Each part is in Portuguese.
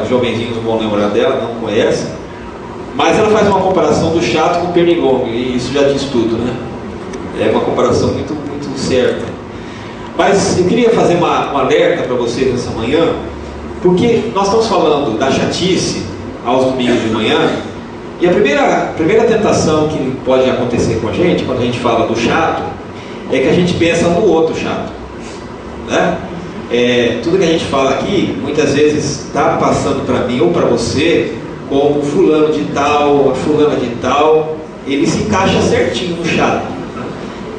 jovenzinhos vão lembrar dela, não conhecem, mas ela faz uma comparação do chato com o pernilongo, e isso já diz tudo, né? É uma comparação muito certa. Mas eu queria fazer um alerta para vocês nessa manhã, porque nós estamos falando da chatice aos domingos de manhã, e a primeira tentação que pode acontecer com a gente, quando a gente fala do chato, é que a gente pensa no outro chato, né? Tudo que a gente fala aqui, muitas vezes está passando para mim ou para você, como fulano de tal, a fulana de tal, ele se encaixa certinho no chato.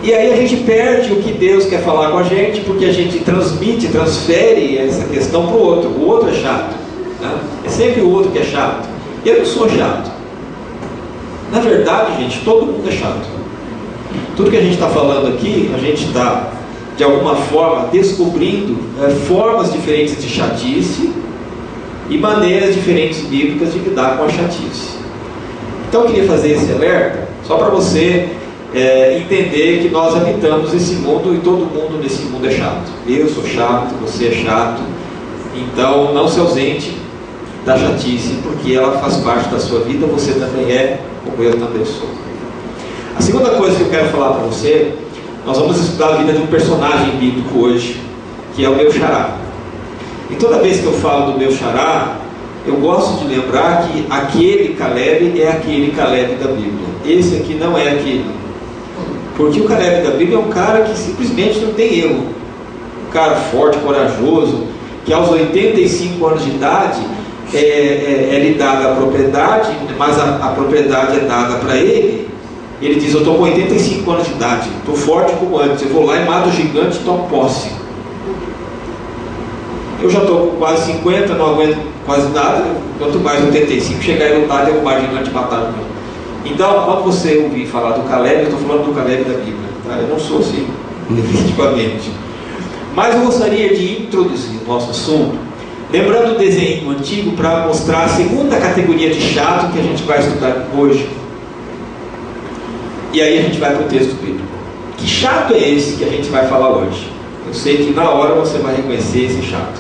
E aí a gente perde o que Deus quer falar com a gente, porque a gente transfere essa questão para o outro. O outro é chato, né? É sempre o outro que é chato. Eu não sou chato. Na verdade, gente, todo mundo é chato. Tudo que a gente está falando aqui, a gente está, de alguma forma, descobrindo formas diferentes de chatice e maneiras diferentes bíblicas de lidar com a chatice. Então eu queria fazer esse alerta, só para você entender que nós habitamos esse mundo e todo mundo nesse mundo é chato. Eu sou chato, você é chato, então não se ausente da chatice, porque ela faz parte da sua vida, você também é, como eu também sou. A segunda coisa que eu quero falar para você, nós vamos estudar a vida de um personagem bíblico hoje, que é o meu xará. E toda vez que eu falo do meu xará, eu gosto de lembrar que aquele Caleb é aquele Caleb da Bíblia. Esse aqui não é aquele. Porque o Caleb da Bíblia é um cara que simplesmente não tem erro. Um cara forte, corajoso, que aos 85 anos de idade é-lhe dada a propriedade, mas a propriedade é dada para ele. Ele diz: eu estou com 85 anos de idade, estou forte como antes, eu vou lá e mato o gigante e tomo posse. Eu já estou com quase 50, não aguento quase nada, quanto mais 85, chegar e lutar, derrubar gigante e matar o Então, quando você ouvir falar do Caleb, eu estou falando do Caleb da Bíblia, tá? Eu não sou assim, definitivamente. Mas eu gostaria de introduzir o nosso assunto, lembrando o desenho antigo para mostrar a segunda categoria de chato que a gente vai estudar hoje. E aí a gente vai para o texto bíblico. Que chato é esse que a gente vai falar hoje? Eu sei que na hora você vai reconhecer esse chato.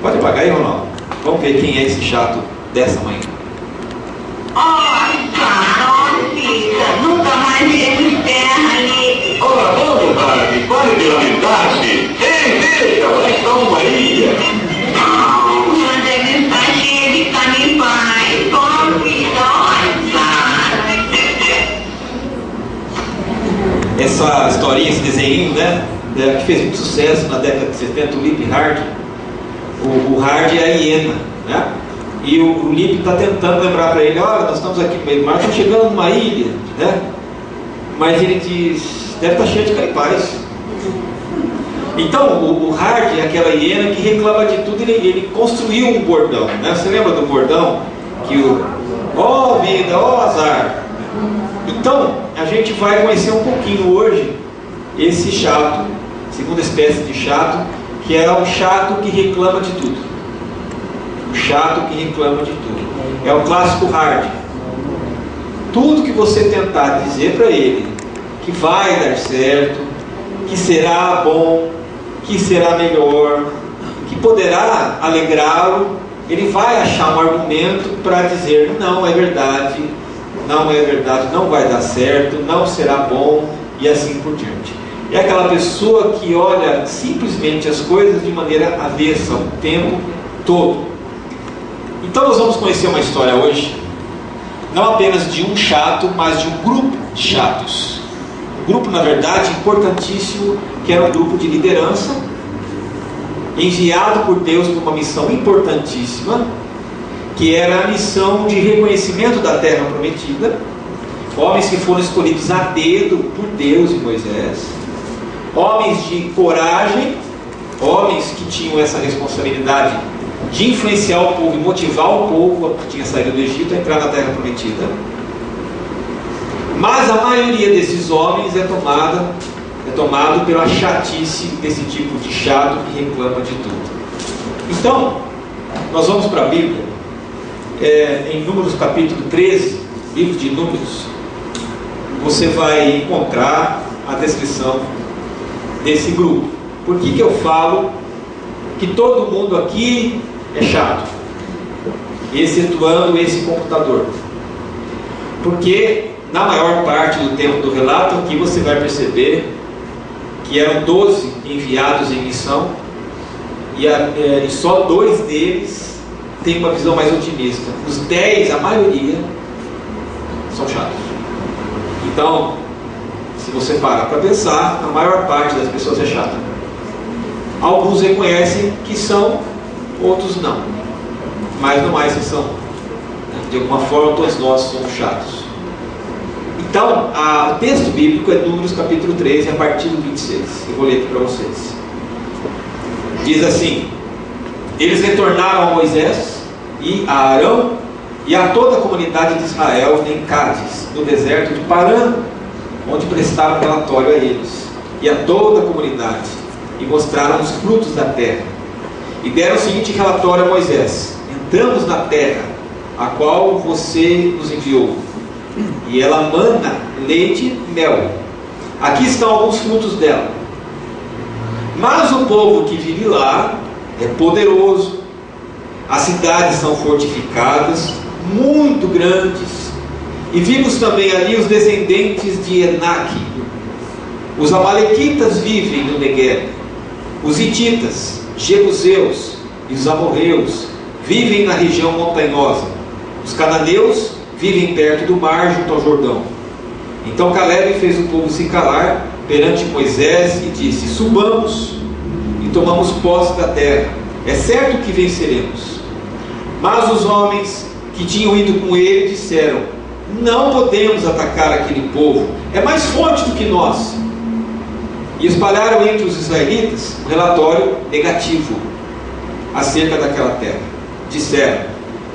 Pode apagar aí, Ronaldo? Vamos ver quem é esse chato dessa manhã. Nunca mais iremos terra ali. Ora, vamos, Barbie, pare de lamentar-se. Ei, veja, lá está uma ilha. Não, mas ele está cheio de canibais. Pobre, Essa historinha, esse desenho, né? Que fez muito sucesso na década de 70, o Lip Hard. O Hard é a hiena, né? E o Lip está tentando lembrar para ele: olha, nós estamos aqui no meio do mar, estamos chegando numa ilha, né? Mas ele diz: deve estar cheio de canibais. Então o Hard é aquela hiena que reclama de tudo. Ele construiu um bordão, né? Você lembra do bordão? Que ó vida, ó azar. Então a gente vai conhecer um pouquinho hoje esse chato, segunda espécie de chato, que é o chato que reclama de tudo. O chato que reclama de tudo. É o clássico Hard. Tudo que você tentar dizer para ele que vai dar certo, que será bom, que será melhor, que poderá alegrá-lo, ele vai achar um argumento para dizer: não é verdade, não é verdade, não vai dar certo, não será bom, e assim por diante. É aquela pessoa que olha simplesmente as coisas de maneira avessa o tempo todo. Então nós vamos conhecer uma história hoje, não apenas de um chato, mas de um grupo de chatos. Um grupo, na verdade, importantíssimo, que era um grupo de liderança, enviado por Deus para uma missão importantíssima, que era a missão de reconhecimento da terra prometida. Homens que foram escolhidos a dedo por Deus e Moisés, homens de coragem, homens que tinham essa responsabilidade de influenciar o povo e motivar o povo que tinha saído do Egito a entrar na terra prometida. Mas a maioria desses homens é tomado pela chatice desse tipo de chato que reclama de tudo. Então, nós vamos para a Bíblia, em Números capítulo 13, livro de Números. Você vai encontrar a descrição desse grupo. Por que eu falo que todo mundo aqui é chato? excetuando esse computador. Porque na maior parte do tempo do relato aqui você vai perceber que eram 12 enviados em missão e só 2 deles têm uma visão mais otimista. Os 10, a maioria, são chatos. Então, se você parar para pensar, a maior parte das pessoas é chata. Alguns reconhecem que são, outros não. Mas não há exceção. De alguma forma, todos nós somos chatos. Então, o texto bíblico é Números capítulo 13, a partir do 26. Eu vou ler aqui para vocês. Diz assim: eles retornaram a Moisés e a Arão e a toda a comunidade de Israel em Cádiz, no deserto de Parã, onde prestaram relatório a eles e a toda a comunidade, e mostraram os frutos da terra. E deram o seguinte relatório a Moisés: entramos na terra, a qual você nos enviou, e ela mana leite e mel. Aqui estão alguns frutos dela. Mas o povo que vive lá é poderoso, as cidades são fortificadas, muito grandes, e vimos também ali os descendentes de Enaque. Os amalequitas vivem no Negueb, os hititas, jebuseus e os amorreus vivem na região montanhosa, os cananeus vivem perto do mar junto ao Jordão. Então Caleb fez o povo se calar perante Moisés e disse: subamos e tomamos posse da terra, é certo que venceremos. Mas os homens que tinham ido com ele disseram: não podemos atacar aquele povo, é mais forte do que nós. E espalharam entre os israelitas um relatório negativo acerca daquela terra. Disseram: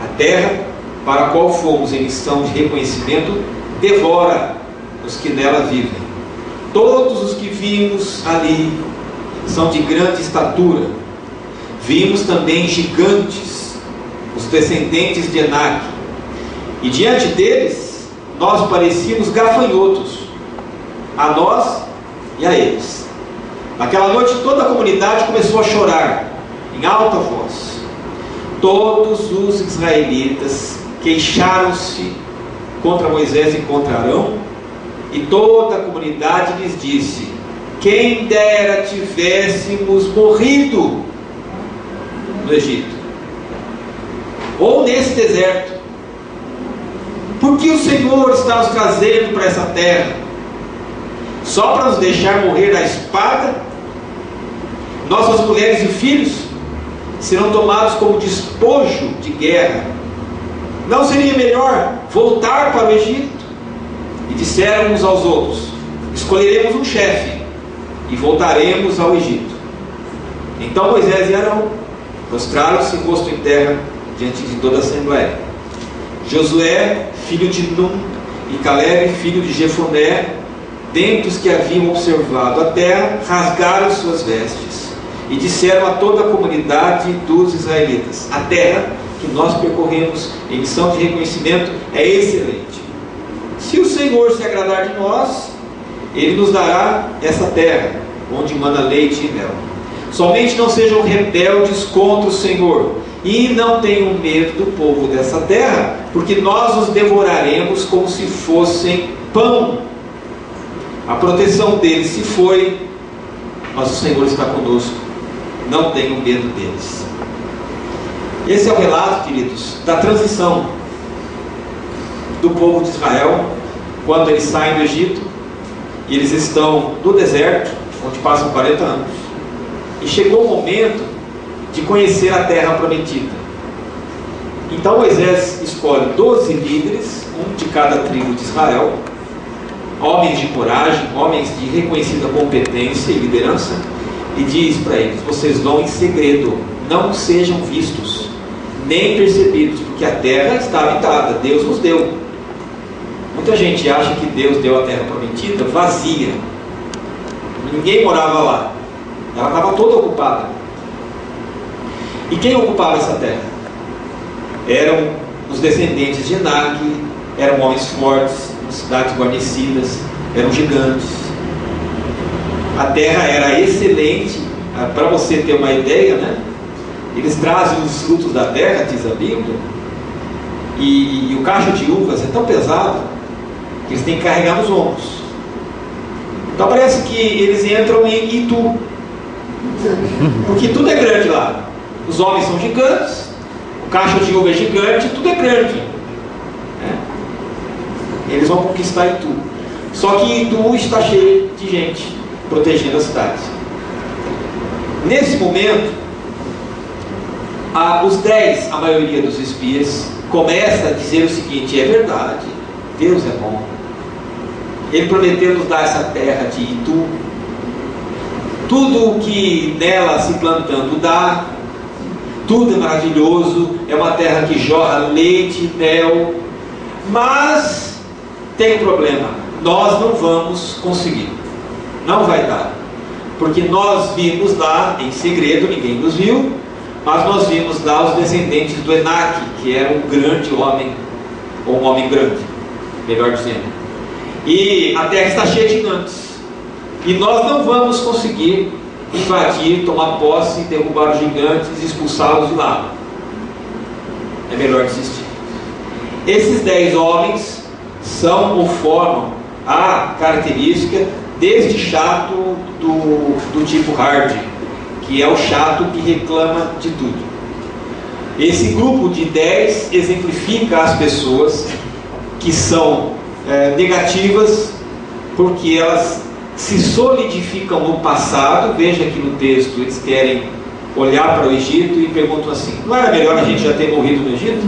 a terra para a qual fomos em missão de reconhecimento devora os que nela vivem. Todos os que vimos ali são de grande estatura. Vimos também gigantes, os descendentes de Enaque, e diante deles nós parecíamos gafanhotos, a nós e a eles. Naquela noite toda a comunidade começou a chorar em alta voz. Todos os israelitas queixaram-se contra Moisés e contra Arão, e toda a comunidade lhes disse: quem dera tivéssemos morrido no Egito, ou nesse deserto. Porque o Senhor está nos trazendo para essa terra só para nos deixar morrer à espada? Nossas mulheres e filhos serão tomados como despojo de guerra. Não seria melhor voltar para o Egito? E disseram uns aos outros: escolheremos um chefe e voltaremos ao Egito. Então Moisés e Arão prostraram-se rosto em terra diante de toda a assembleia. Josué, filho de Num, e Caleb, filho de Jefoné, dentre os que haviam observado a terra, rasgaram suas vestes e disseram a toda a comunidade dos israelitas: a terra que nós percorremos em missão de reconhecimento é excelente. Se o Senhor se agradar de nós, Ele nos dará essa terra, onde mana leite e mel. Somente não sejam rebeldes contra o Senhor, e não tenham medo do povo dessa terra, porque nós os devoraremos como se fossem pão. A proteção deles se foi, mas o Senhor está conosco. Não tenham medo deles. Esse é o relato, queridos, da transição do povo de Israel, quando eles saem do Egito, e eles estão no deserto, onde passam 40 anos, e chegou o momento de conhecer a terra prometida. Então Moisés escolhe 12 líderes, um de cada tribo de Israel, homens de coragem, homens de reconhecida competência e liderança, e diz para eles: vocês vão em segredo, não sejam vistos, nem percebidos, porque a terra está habitada, Deus nos deu. Muita gente acha que Deus deu a terra prometida vazia, ninguém morava lá, ela estava toda ocupada. E quem ocupava essa terra? Eram os descendentes de Enaque, eram homens fortes, cidades guarnecidas, eram gigantes. A terra era excelente. Para você ter uma ideia, né? Eles trazem os frutos da terra, diz a Bíblia, E o cacho de uvas é tão pesado que eles têm que carregar nos ombros. Então parece que eles entram em Itu, porque tudo é grande lá. Os homens são gigantes, o cacho de uva é gigante, tudo é grande, né? Eles vão conquistar Itu. Só que Itu está cheio de gente protegendo a cidade. Nesse momento, os 10, a maioria dos espias, começa a dizer o seguinte: é verdade, Deus é bom, Ele prometeu nos dar essa terra de Itu, tudo o que nela se plantando dá, tudo é maravilhoso, é uma terra que jorra leite e mel, mas tem um problema: nós não vamos conseguir, não vai dar, porque nós vimos lá em segredo, ninguém nos viu, mas nós vimos lá os descendentes do Enaque, que era um grande homem, ou um homem grande, melhor dizendo, e a terra está cheia de gigantes, e nós não vamos conseguir invadir, tomar posse, derrubar os gigantes e expulsá-los de lá. É melhor desistir. Esses 10 homens são ou formam a característica deste chato do tipo hard, que é o chato que reclama de tudo. Esse grupo de 10 exemplifica as pessoas que são negativas, porque elas se solidificam no passado. Veja aqui no texto, eles querem olhar para o Egito e perguntam assim: não era melhor a gente já ter morrido no Egito?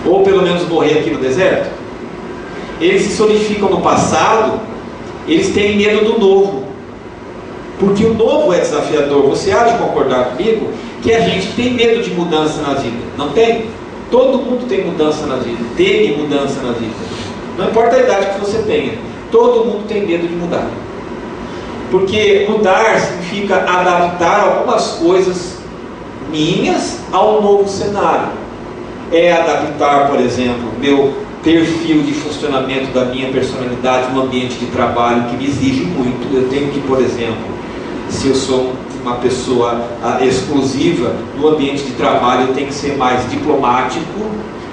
Ou pelo menos morrer aqui no deserto? Eles se solidificam no passado, eles têm medo do novo, porque o novo é desafiador. Você há de concordar comigo que a gente tem medo de mudança na vida, não tem? Todo mundo tem mudança na vida, teme mudança na vida, não importa a idade que você tenha, todo mundo tem medo de mudar, porque mudar significa adaptar algumas coisas minhas ao novo cenário. É adaptar, por exemplo, meu perfil de funcionamento da minha personalidade no ambiente de trabalho, que me exige muito. Eu tenho que, por exemplo, se eu sou uma pessoa exclusiva no ambiente de trabalho, eu tenho que ser mais diplomático.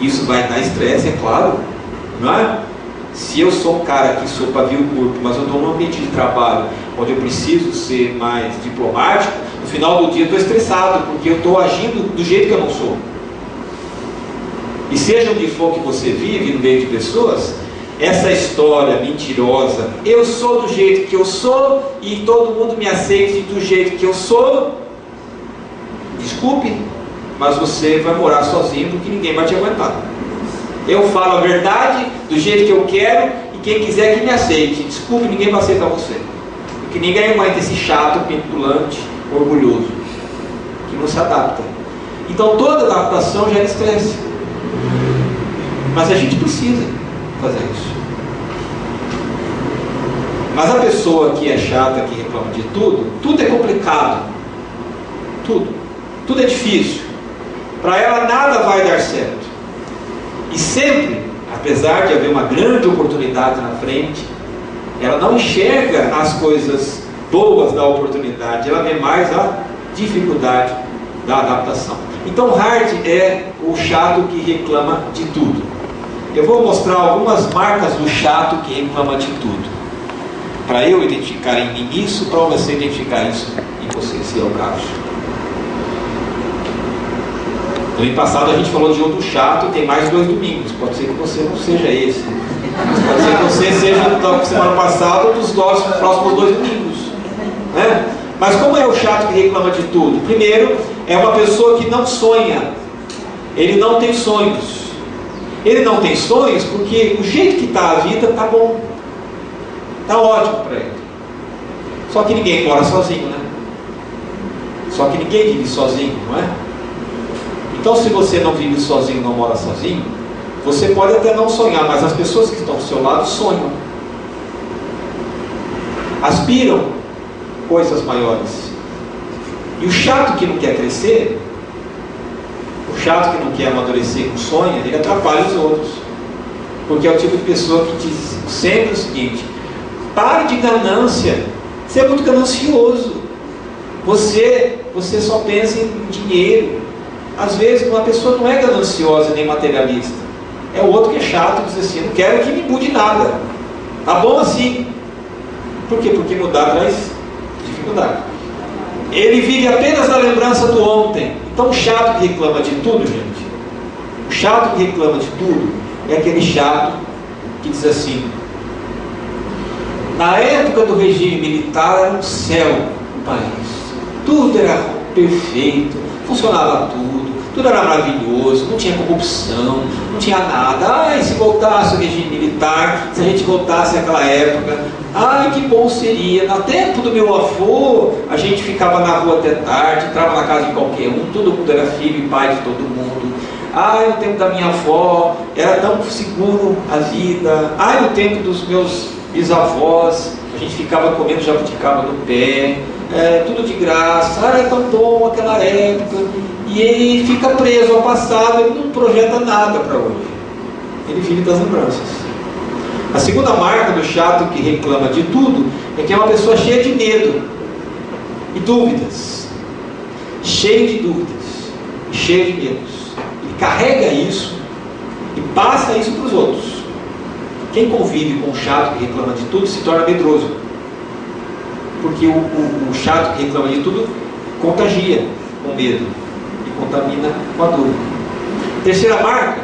Isso vai dar estresse, é claro, não é? Se eu sou um cara que sou pavio curto, mas eu estou num ambiente de trabalho onde eu preciso ser mais diplomático, no final do dia eu estou estressado, porque eu estou agindo do jeito que eu não sou. E seja onde for que você vive, no meio de pessoas, essa história mentirosa, eu sou do jeito que eu sou e todo mundo me aceite do jeito que eu sou, desculpe, mas você vai morar sozinho, porque ninguém vai te aguentar. Eu falo a verdade do jeito que eu quero, e quem quiser que me aceite. Desculpe, ninguém vai aceitar você, porque ninguém aguenta esse chato, petulante, orgulhoso, que não se adapta. Então toda adaptação gera estresse, mas a gente precisa fazer isso. Mas a pessoa que é chata, que reclama de tudo, tudo é complicado, tudo é difícil, para ela nada vai dar certo. E sempre, apesar de haver uma grande oportunidade na frente, ela não enxerga as coisas boas da oportunidade, ela vê mais a dificuldade da adaptação. Então hard é o chato que reclama de tudo. Eu vou mostrar algumas marcas do chato que reclama de tudo, para eu identificar em mim isso, para você identificar isso em você, se é o caso. No ano passado a gente falou de outro chato, e tem mais 2 domingos. Pode ser que você não seja esse, pode ser que você seja da semana passada ou dos próximos 2 domingos, né? Mas como é o chato que reclama de tudo? Primeiro, é uma pessoa que não sonha, ele não tem sonhos. Ele não tem sonhos porque o jeito que está a vida está bom, está ótimo para ele. Só que ninguém mora sozinho, né? Só que ninguém vive sozinho, não é? Então, se você não vive sozinho, não mora sozinho, você pode até não sonhar, mas as pessoas que estão ao seu lado sonham, aspiram coisas maiores. E o chato que não quer crescer, o chato que não quer amadurecer com sonho, ele atrapalha os outros, porque é o tipo de pessoa que diz sempre o seguinte: pare de ganância, você é muito ganancioso, você só pensa em dinheiro, às vezes uma pessoa não é gananciosa nem materialista. É o outro que é chato e diz assim, não quero que me mude nada. Tá bom assim. Por quê? Porque mudar traz dificuldade. Ele vive apenas na lembrança do ontem. Então o chato que reclama de tudo, gente, o chato que reclama de tudo é aquele chato que diz assim, na época do regime militar era um céu o país. Tudo era perfeito, funcionava tudo era maravilhoso, não tinha corrupção, não tinha nada. Ai, se voltasse o regime militar, se a gente voltasse àquela época, ai, que bom seria. No tempo do meu avô, a gente ficava na rua até tarde, entrava na casa de qualquer um, todo mundo era filho e pai de todo mundo. Ai, no tempo da minha avó, era tão seguro a vida. Ai, no tempo dos meus bisavós, a gente ficava comendo jabuticaba no pé, tudo de graça. Ai, era tão bom aquela época. E ele fica preso ao passado, ele não projeta nada para hoje. Ele vive das lembranças. A segunda marca do chato que reclama de tudo é que é uma pessoa cheia de medo e dúvidas. Cheio de dúvidas, cheio de medos. Ele carrega isso e passa isso para os outros. Quem convive com o chato que reclama de tudo se torna medroso. Porque o chato que reclama de tudo contagia com medo. Contamina com a dúvida. Terceira marca,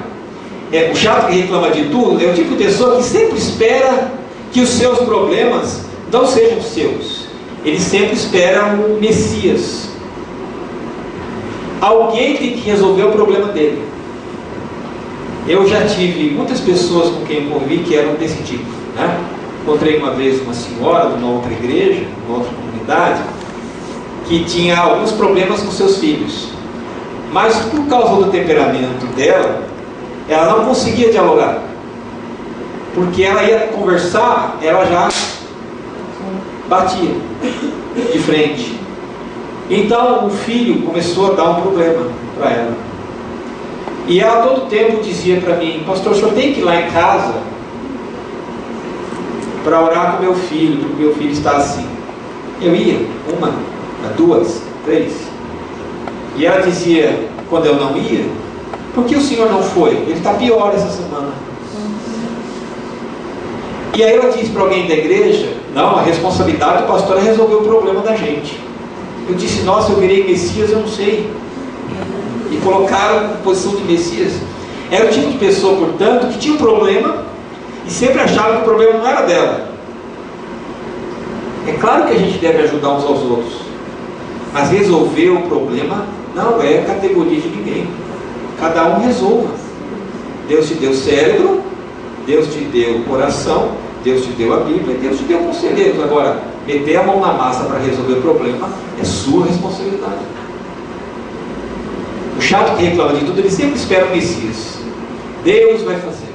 o chato que reclama de tudo é o tipo de pessoa que sempre espera que os seus problemas não sejam seus. Ele sempre espera um Messias. Alguém tem que resolver o problema dele. Eu já tive muitas pessoas com quem eu convivi que eram desse tipo, né? Encontrei uma vez uma senhora de uma outra igreja, uma outra comunidade, que tinha alguns problemas com seus filhos. Mas por causa do temperamento dela, ela não conseguia dialogar. Porque ela ia conversar, ela já batia de frente. Então o filho começou a dar um problema para ela. E ela todo tempo dizia para mim, pastor, o senhor tem que ir lá em casa para orar com meu filho, porque meu filho está assim. Eu ia, 1, 2, 3. E ela dizia, quando eu não ia, por que o senhor não foi? Ele está pior essa semana. E aí ela disse para alguém da igreja, não, a responsabilidade do pastor é resolver o problema da gente. Eu disse, nossa, eu virei Messias, eu não sei. E colocaram na posição de Messias. Era o tipo de pessoa, portanto, que tinha um problema e sempre achava que o problema não era dela. É claro que a gente deve ajudar uns aos outros, mas resolver o problema não é categoria de ninguém. Cada um resolva. Deus te deu cérebro, Deus te deu coração, Deus te deu a Bíblia, Deus te deu conselheiros. Agora, meter a mão na massa para resolver o problema é sua responsabilidade. O chato que reclama de tudo, ele sempre espera o Messias. Deus vai fazer.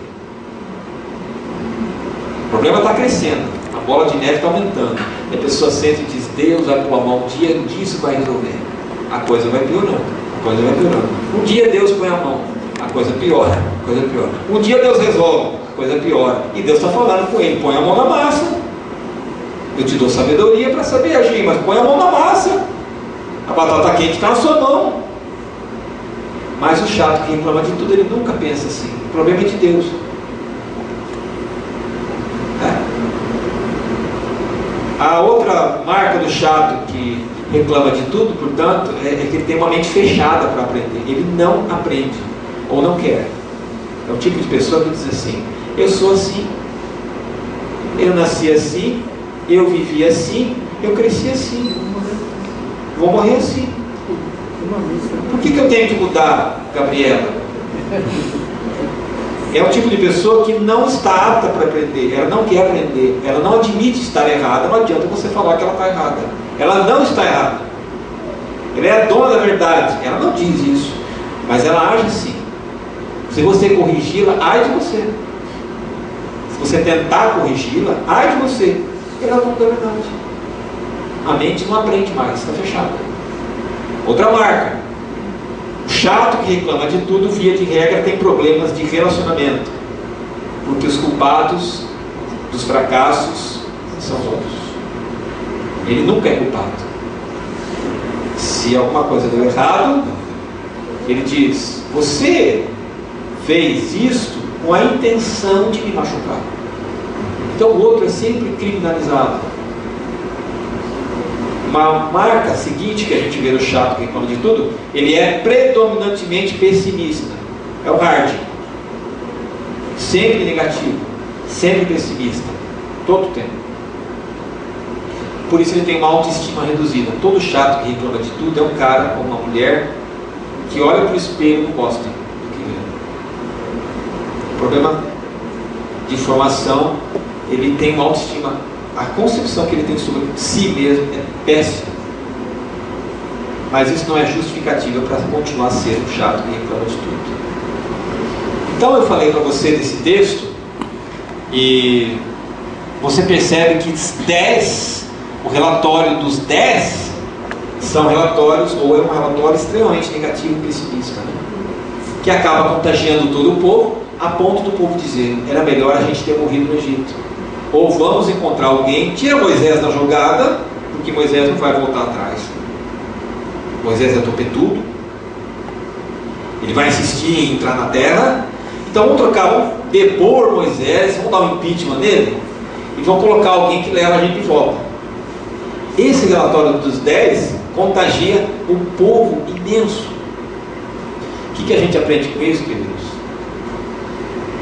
O problema está crescendo, a bola de neve está aumentando. E a pessoa sente e diz, Deus vai pôr a mão, um dia disso vai resolver. A coisa vai piorando, a coisa vai piorando. Um dia Deus põe a mão, a coisa piora, a coisa piora. Um dia Deus resolve, a coisa piora. E Deus está falando com ele, põe a mão na massa. Eu te dou sabedoria para saber agir, mas põe a mão na massa. A batata quente está na sua mão. Mas o chato que reclama de tudo, ele nunca pensa assim. O problema é de Deus. A outra marca do chato que reclama de tudo, portanto, é que ele tem uma mente fechada para aprender. Ele não aprende, ou não quer. É o tipo de pessoa que diz assim, eu sou assim, eu nasci assim, eu vivi assim, eu cresci assim, vou morrer assim. Por que eu tenho que mudar, Gabriela? É o tipo de pessoa que não está apta para aprender, ela não quer aprender, ela não admite estar errada. Não adianta você falar que ela está errada, ela não está errada, ela é a dona da verdade, ela não diz isso, mas ela age assim. Se você corrigi-la, ai de você. Se você tentar corrigi-la, ai de você, ela não é verdade. A mente não aprende mais, está fechada. Outra marca, o chato que reclama de tudo, via de regra, tem problemas de relacionamento, porque os culpados dos fracassos são os outros. Ele nunca é culpado. Se alguma coisa deu errado, Ele diz: você fez isto com a intenção de me machucar. Então o outro é sempre criminalizado. Uma marca seguinte que a gente vê no chato que reclama de tudo, ele é predominantemente pessimista. É o hard. Sempre negativo, sempre pessimista, todo tempo. Por isso ele tem uma autoestima reduzida. Todo chato que reclama de tudo é um cara ou uma mulher que olha para o espelho e não gosta do que vê. O problema de formação, ele tem uma autoestima, a concepção que ele tem sobre si mesmo é péssima. Mas isso não é justificativa para continuar sendo chato que reclama de tudo. Então eu falei para você desse texto, e você percebe que o relatório dos 10 são relatórios, ou é um relatório extremamente negativo e pessimista, né? Que acaba contagiando todo o povo, a ponto do povo dizer: era melhor a gente ter morrido no Egito, ou vamos encontrar alguém, tira Moisés da jogada, porque Moisés não vai voltar atrás. Moisés é topetudo, ele vai insistir em entrar na terra. Então vamos depor Moisés, vamos dar um impeachment nele e vão colocar alguém que leva a gente de volta. Esse relatório dos 10 contagia um povo imenso. O que a gente aprende com isso, queridos?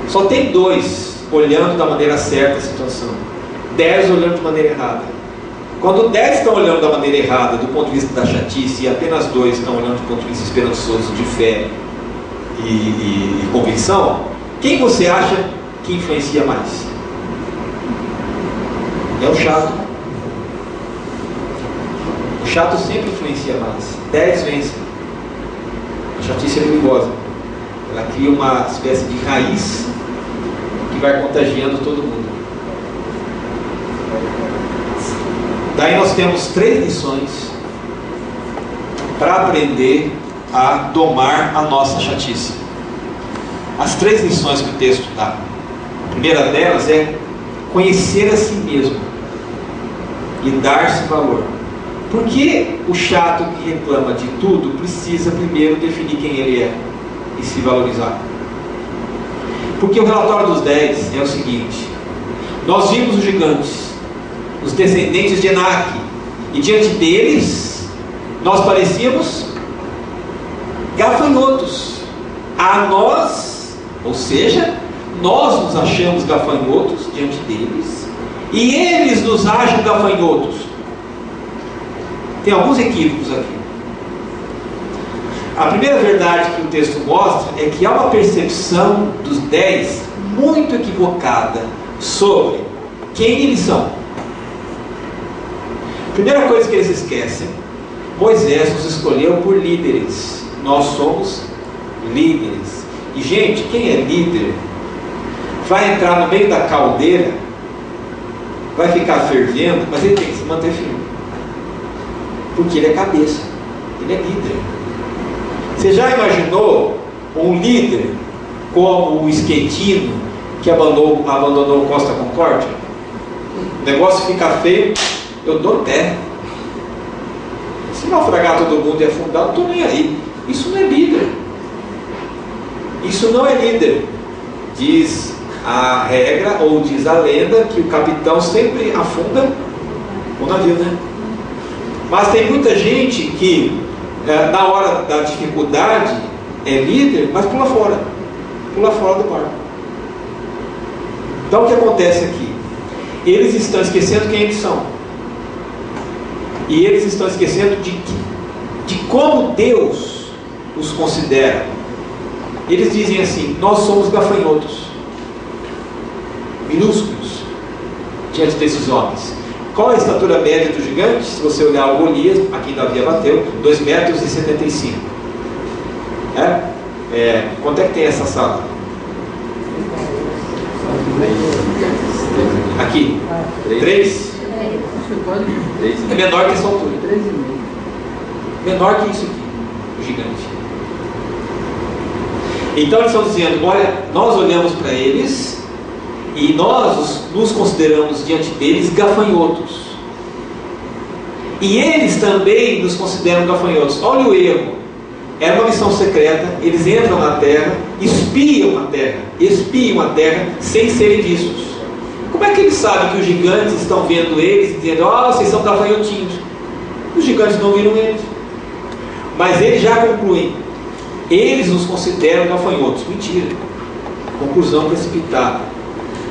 Só tem 2 olhando da maneira certa a situação, 10 olhando de maneira errada. Quando 10 estão olhando da maneira errada, do ponto de vista da chatice, e apenas 2 estão olhando do ponto de vista esperançoso, de fé e convicção, quem você acha que influencia mais? É o chato. O chato sempre influencia mais. 10 vencem. A chatice é perigosa. Ela cria uma espécie de raiz que vai contagiando todo mundo. Daí nós temos 3 lições para aprender a domar a nossa chatice. As 3 lições que o texto dá. A primeira delas é conhecer a si mesmo e dar-se valor. Por que o chato que reclama de tudo precisa primeiro definir quem ele é e se valorizar? Porque o relatório dos 10 é o seguinte: nós vimos os gigantes, os descendentes de Enac, e diante deles nós parecíamos gafanhotos. A nós, ou seja, nós nos achamos gafanhotos diante deles, e eles nos acham gafanhotos. Tem alguns equívocos aqui. A primeira verdade que o texto mostra é que há uma percepção dos 10 muito equivocada sobre quem eles são. Primeira coisa que eles esquecem: Moisés nos escolheu por líderes. Nós somos líderes. E gente, quem é líder vai entrar no meio da caldeira, vai ficar fervendo, mas ele tem que se manter firme, porque ele é cabeça, ele é líder. Você já imaginou um líder como o Esquetino, que abandonou Costa Concórdia? O negócio fica feio, eu dou terra. Se naufragar todo mundo e afundar, não estou nem aí. Isso não é líder. Isso não é líder. Diz a regra, ou diz a lenda, que o capitão sempre afunda o navio, né? Mas tem muita gente que na hora da dificuldade é líder, mas pula fora do barco. Então o que acontece aqui? Eles estão esquecendo quem eles são, e eles estão esquecendo de como Deus os considera. Eles dizem assim: nós somos gafanhotos, minúsculos diante desses homens. Qual a estatura média dos gigantes? Se você olhar o Golias, aqui Davi abateu, 2,75 metros. Quanto é que tem essa sala? Aqui? 3? É menor que essa altura. Menor que isso aqui, o gigante. Então eles estão dizendo: olha, nós olhamos para eles e nós nos consideramos diante deles gafanhotos, e eles também nos consideram gafanhotos. Olha o erro. Era uma missão secreta. Eles entram na terra, espiam a terra sem serem vistos. Como é que eles sabem que os gigantes estão vendo eles e dizendo: vocês são gafanhotinhos? Os gigantes não viram eles. Mas eles já concluem: eles nos consideram gafanhotos. Mentira. Conclusão precipitada,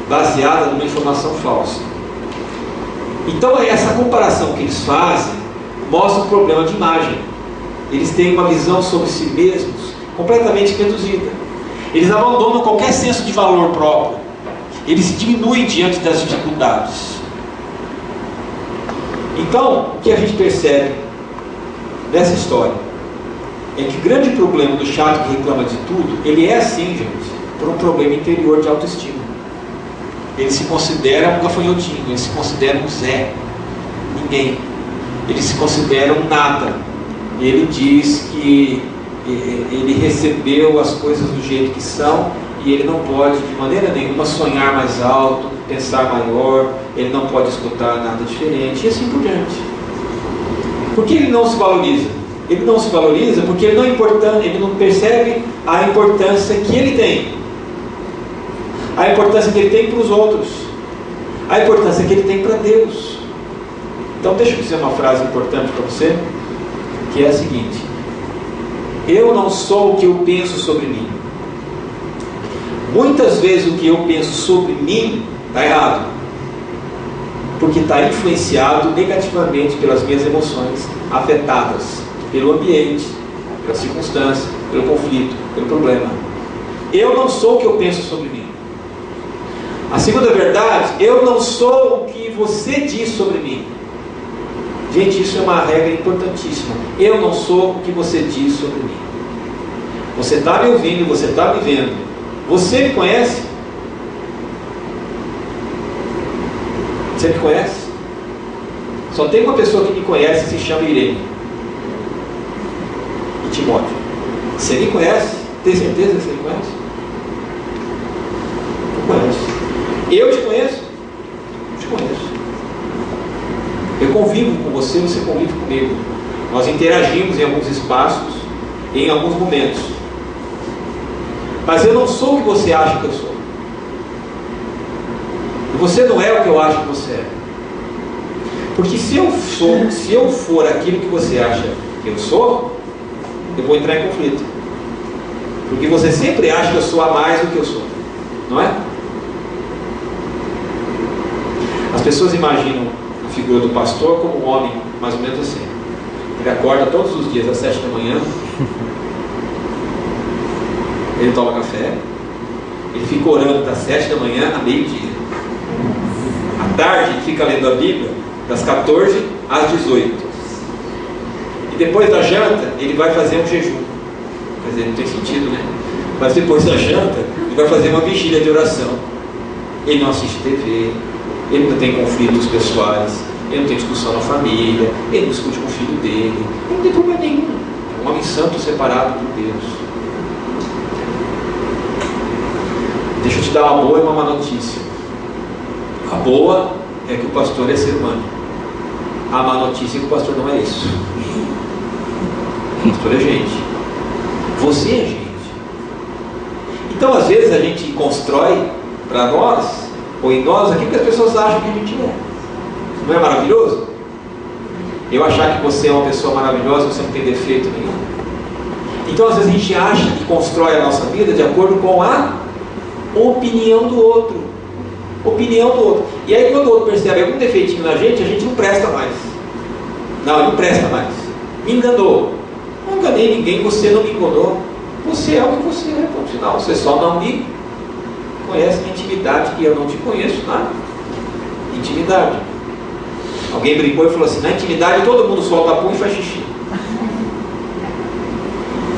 baseada numa informação falsa. Então essa comparação que eles fazem mostra um problema de imagem. Eles têm uma visão sobre si mesmos completamente reduzida. Eles abandonam qualquer senso de valor próprio. Eles se diminuem diante das dificuldades. Então, o que a gente percebe nessa história é que o grande problema do chato que reclama de tudo, ele é assim, gente, por um problema interior de autoestima. Ele se considera um gafanhotinho, ele se considera um Zé, ninguém. Ele se considera um nada. Ele diz que ele recebeu as coisas do jeito que são e ele não pode de maneira nenhuma sonhar mais alto, pensar maior, ele não pode escutar nada diferente e assim por diante. Por que ele não se valoriza? Ele não se valoriza porque ele não percebe a importância que ele tem. A importância que ele tem para os outros. A importância que ele tem para Deus. Então deixa eu dizer uma frase importante para você, que é a seguinte: eu não sou o que eu penso sobre mim. Muitas vezes o que eu penso sobre mim está errado, porque está influenciado negativamente pelas minhas emoções, afetadas pelo ambiente, pela circunstância, pelo conflito, pelo problema. Eu não sou o que eu penso sobre mim. A segunda verdade: eu não sou o que você diz sobre mim. Gente, isso é uma regra importantíssima. Eu não sou o que você diz sobre mim. Você está me ouvindo, você está me vendo. Você me conhece? Você me conhece? Só tem uma pessoa que me conhece, se chama Irene e Timóteo. Você me conhece? Tem certeza que você me conhece? Não conhece. Eu te conheço? Eu te conheço. Eu convivo com você, você convive comigo. Nós interagimos em alguns espaços, em alguns momentos. Mas eu não sou o que você acha que eu sou. E você não é o que eu acho que você é. Porque se eu for aquilo que você acha que eu sou, eu vou entrar em conflito. Porque você sempre acha que eu sou a mais do que eu sou. Não é? As pessoas imaginam a figura do pastor como um homem mais ou menos assim. Ele acorda todos os dias às 7 da manhã. Ele toma café. Ele fica orando das 7 da manhã a meio-dia. À tarde ele fica lendo a Bíblia das 14 às 18. E depois da janta ele vai fazer um jejum. Quer dizer, não tem sentido, né? Mas depois da janta ele vai fazer uma vigília de oração. Ele não assiste TV. Ele não tem conflitos pessoais, ele não tem discussão na família, ele não discute com o filho dele, ele não tem problema nenhum. É um homem santo separado por Deus. Deixa eu te dar uma boa e uma má notícia. A boa é que o pastor é ser humano. A má notícia é que o pastor não é isso. O pastor é gente. Você é gente. Então às vezes a gente constrói para nós, ou em nós, aquilo que as pessoas acham que a gente é. Não é maravilhoso? Eu achar que você é uma pessoa maravilhosa, você não tem defeito nenhum. Então às vezes a gente acha que constrói a nossa vida de acordo com a opinião do outro. Opinião do outro. E aí quando o outro percebe algum defeitinho na gente não presta mais. Não presta mais. Me enganou. Não enganei ninguém, você não me enganou. Você é o que você é, ponto final. Você só não me conhece na intimidade, que eu não te conheço nada. Intimidade. Alguém brincou e falou assim: na intimidade todo mundo solta pum e faz xixi.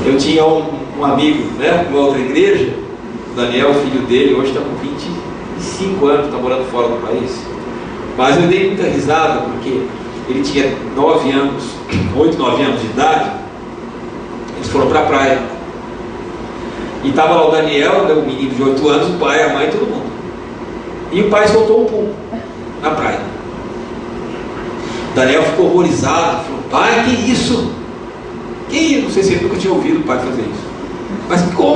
Eu tinha um amigo, né, numa outra igreja, o Daniel, o filho dele, hoje está com 25 anos, está morando fora do país. Mas eu dei muita risada porque ele tinha 9 anos, 8, 9 anos de idade. Eles foram para a praia. E estava lá o Daniel, o menino de 8 anos, o pai, a mãe, todo mundo. E o pai soltou um pum na praia. O Daniel ficou horrorizado, falou: pai, que isso? E não sei se ele nunca tinha ouvido o pai fazer isso. Mas como